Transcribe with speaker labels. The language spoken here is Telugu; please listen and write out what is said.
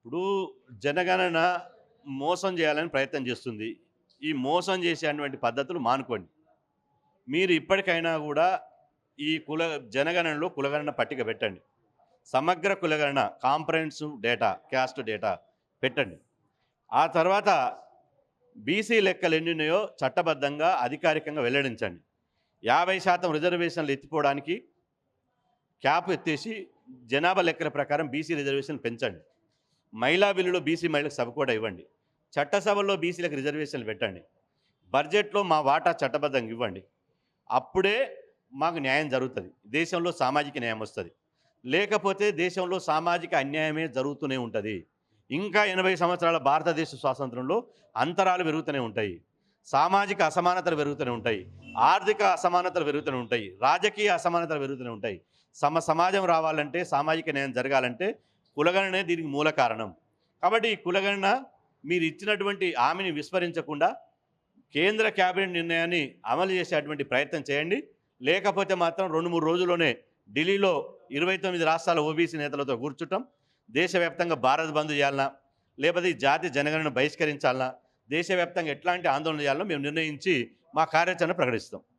Speaker 1: ఇప్పుడు జనగణన మోసం చేయాలని ప్రయత్నం చేస్తుంది. ఈ మోసం చేసేటువంటి పద్ధతులు మానుకోండి. మీరు ఇప్పటికైనా గూడా ఈ జనగణనలో కులగణన పట్టిక పెట్టండి. సమగ్ర కులగణన కాంప్రహెన్సివ్ డేటా, క్యాస్ట్ డేటా పెట్టండి. ఆ తర్వాత బీసీ లెక్కలెన్నున్నాయో చట్టబద్ధంగా, అధికారికంగా వెల్లడించండి. 50% రిజర్వేషన్లు ఎత్తిపోవడానికి క్యాప్ ఎత్తేసి జనాభా లెక్కల ప్రకారం బీసీ రిజర్వేషన్ పెంచండి. మహిళా బిల్లులో బీసీ మహిళలకు సభ కూడా ఇవ్వండి. చట్టసభల్లో బీసీలకు రిజర్వేషన్లు పెట్టండి. బడ్జెట్లో మా వాటా చట్టబద్ధంగా ఇవ్వండి. అప్పుడే మాకు న్యాయం జరుగుతుంది. దేశంలో సామాజిక న్యాయం వస్తుంది. లేకపోతే దేశంలో సామాజిక అన్యాయమే జరుగుతూనే ఉంటుంది. ఇంకా 80 సంవత్సరాల భారతదేశ స్వాతంత్రంలో అంతరాలు పెరుగుతూనే ఉంటాయి. సామాజిక అసమానతలు పెరుగుతూనే ఉంటాయి. ఆర్థిక అసమానతలు పెరుగుతూనే ఉంటాయి. రాజకీయ అసమానతలు పెరుగుతూనే ఉంటాయి. సమాజం రావాలంటే, సామాజిక న్యాయం జరగాలంటే కులగణనే దీనికి మూల కారణం. కాబట్టి ఈ కులగణన మీరు ఇచ్చినటువంటి హామీని విస్మరించకుండా కేంద్ర క్యాబినెట్ నిర్ణయాన్ని అమలు చేసేటువంటి ప్రయత్నం చేయండి. లేకపోతే మాత్రం 2-3 రోజుల్లోనే ఢిల్లీలో 29 రాష్ట్రాల ఓబీసీ నేతలతో కూర్చుంటాం. దేశవ్యాప్తంగా భారత్ బంద్ చేయాలన్నా, లేకపోతే ఈ జాతి జనగణన బహిష్కరించాలన్నా, దేశవ్యాప్తంగా ఎట్లాంటి ఆందోళన చేయాలనో మేము నిర్ణయించి మా కార్యాచరణ ప్రకటిస్తాం.